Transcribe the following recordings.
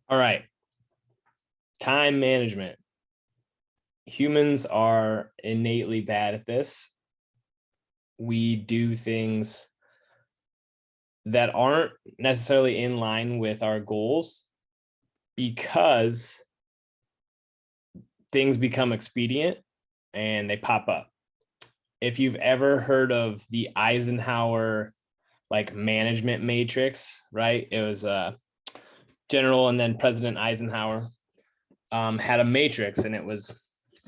All right. Time management. Humans are innately bad at this. We do things that aren't necessarily in line with our goals because things become expedient and they pop up. If you've ever heard of the Eisenhower like management matrix, right? It was General and then President Eisenhower had a matrix, and it was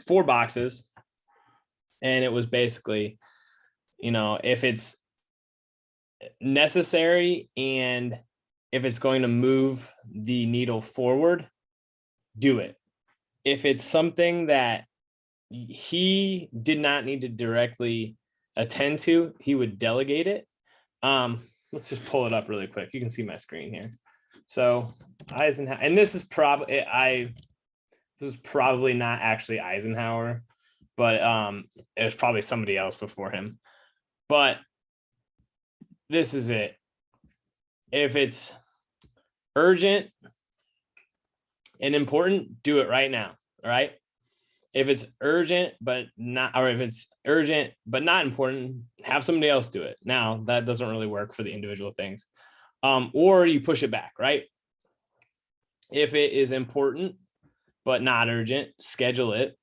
4 boxes, and it was basically, if it's necessary and if it's going to move the needle forward, do it. If it's something that he did not need to directly attend to, he would delegate it. Let's just pull it up really quick. You can see my screen here. So Eisenhower, and this is probably not actually Eisenhower, but it was probably somebody else before him. But this is it. If it's urgent and important, do it right now. All right. If it's urgent but not, or if it's urgent but not important, have somebody else do it. Now that doesn't really work for the individual things. Or you push it back, right? If it is important but not urgent, schedule it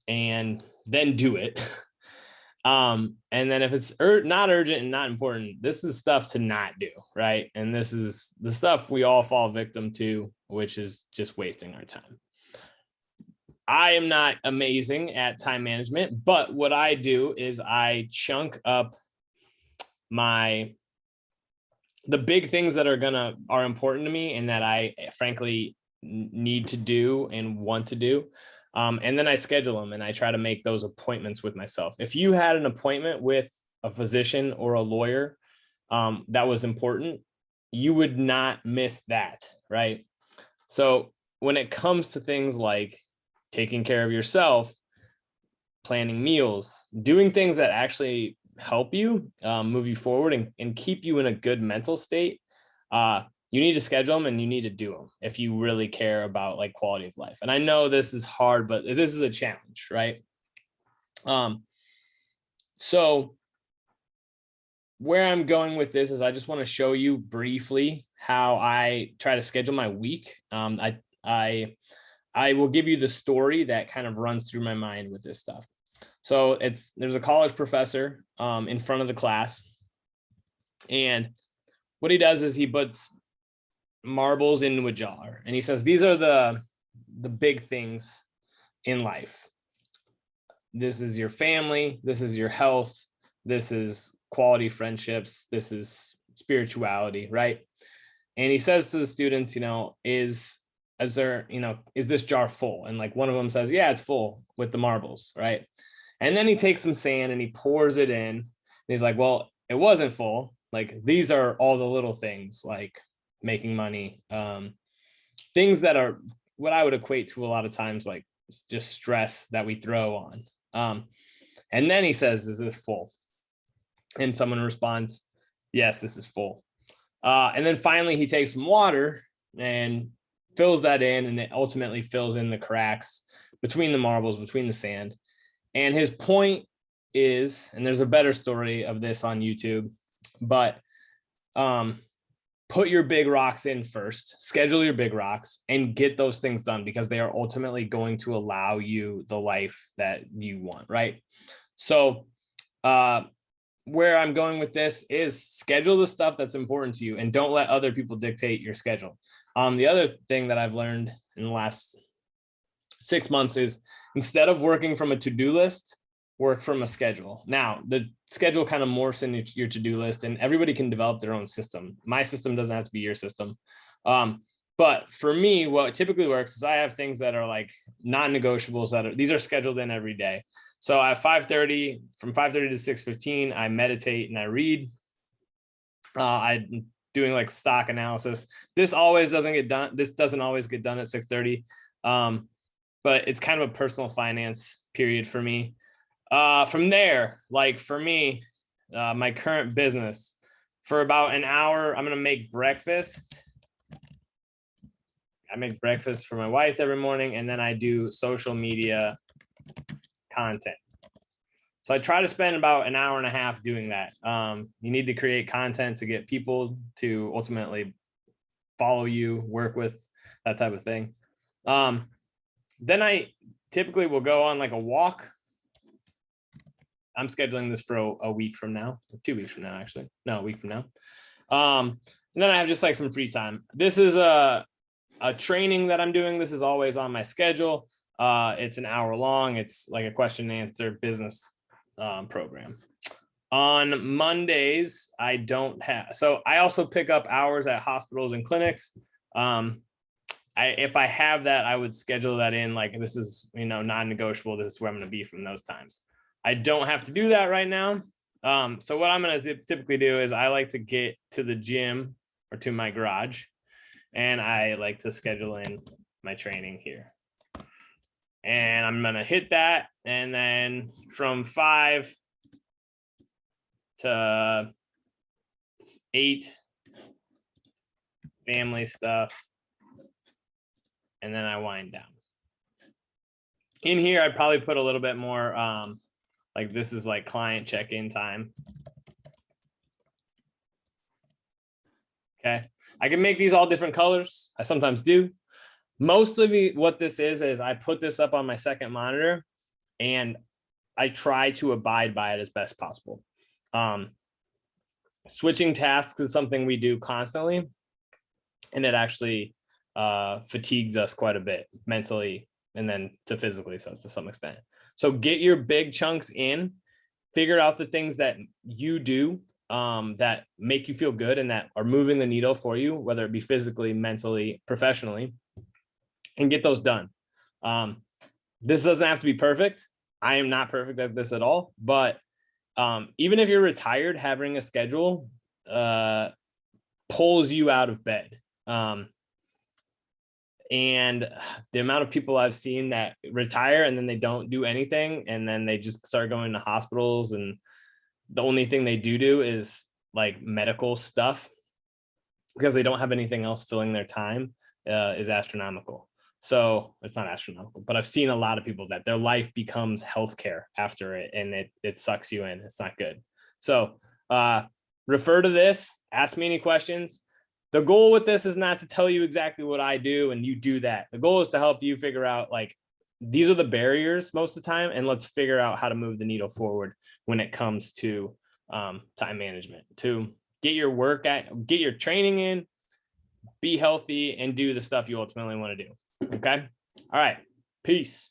and then do it. And then if it's not urgent and not important, this is stuff to not do, right? And this is the stuff we all fall victim to, which is just wasting our time. I am not amazing at time management, but what I do is I chunk up the big things that are important to me and that I frankly need to do and want to do. And then I schedule them and I try to make those appointments with myself. If you had an appointment with a physician or a lawyer that was important, you would not miss that, right? So when it comes to things like taking care of yourself, planning meals, doing things that actually help you move you forward and keep you in a good mental state, you need to schedule them and you need to do them if you really care about like quality of life. And I know this is hard, but this is a challenge, right? So where I'm going with this is I just want to show you briefly how I try to schedule my week. I will give you the story that kind of runs through my mind with this stuff. So there's a college professor in front of the class, and what he does is he puts marbles into a jar, and he says, these are the big things in life. This is your family, this is your health, this is quality friendships, this is spirituality, right? And he says to the students, is this jar full? And like one of them says, yeah, it's full with the marbles, right? And then he takes some sand and he pours it in, and he's like, well, it wasn't full. Like, these are all the little things like making money, things that are what I would equate to a lot of times like just stress that we throw on. And then he says, is this full? And someone responds, yes, this is full. And then finally he takes some water and fills that in, and it ultimately fills in the cracks between the marbles, between the sand. And his point is, and there's a better story of this on YouTube, but put your big rocks in first, schedule your big rocks and get those things done, because they are ultimately going to allow you the life that you want, right? So where I'm going with this is schedule the stuff that's important to you and don't let other people dictate your schedule. The other thing that I've learned in the last 6 months is instead of working from a to-do list, work from a schedule. Now, the schedule kind of morphs into your to-do list, and everybody can develop their own system. My system doesn't have to be your system. But for me, what typically works is I have things that are like non-negotiables these are scheduled in every day. So at 5:30, from 5:30 to 6:15, I meditate and I read. I'm doing like stock analysis. This always doesn't get done. This doesn't always get done at 6:30. But it's kind of a personal finance period for me. From there, like for me, my current business, for about an hour, I'm going to make breakfast. I make breakfast for my wife every morning, and then I do social media content. So I try to spend about an hour and a half doing that. You need to create content to get people to ultimately follow you, work with, that type of thing. Then I typically will go on like a walk. I'm scheduling this for a week from now, 2 weeks from now, actually. No, a week from now. And then I have just like some free time. This is a training that I'm doing. This is always on my schedule. It's an hour long. It's like a question and answer business program. On Mondays, I don't have, so I also pick up hours at hospitals and clinics. If I have that, I would schedule that in, like, this is, non-negotiable. This is where I'm going to be from those times. I don't have to do that right now. So what I'm going to typically do is I like to get to the gym or to my garage, and I like to schedule in my training here. And I'm going to hit that. And then from 5 to 8, family stuff. And then I wind down. In here, I'd probably put a little bit more, like this is like client check-in time. Okay. I can make these all different colors. I sometimes do. Most of what this is I put this up on my second monitor and I try to abide by it as best possible. Switching tasks is something we do constantly, and it actually fatigues us quite a bit mentally and then to physically, so to some extent. So get your big chunks in, figure out the things that you do that make you feel good and that are moving the needle for you, whether it be physically, mentally, professionally, and get those done. This doesn't have to be perfect. I am not perfect at this at all, but even if you're retired, having a schedule pulls you out of bed. And the amount of people I've seen that retire and then they don't do anything, and then they just start going to hospitals, and the only thing they do is like medical stuff because they don't have anything else filling their time, is astronomical. So it's not astronomical, but I've seen a lot of people that their life becomes healthcare after it, and it sucks you in. It's not good. So refer to this, ask me any questions. The goal with this is not to tell you exactly what I do and you do that. The goal is to help you figure out, like, these are the barriers most of the time, and let's figure out how to move the needle forward when it comes to time management, to get your training in, be healthy, and do the stuff you ultimately want to do. Okay. All right. Peace.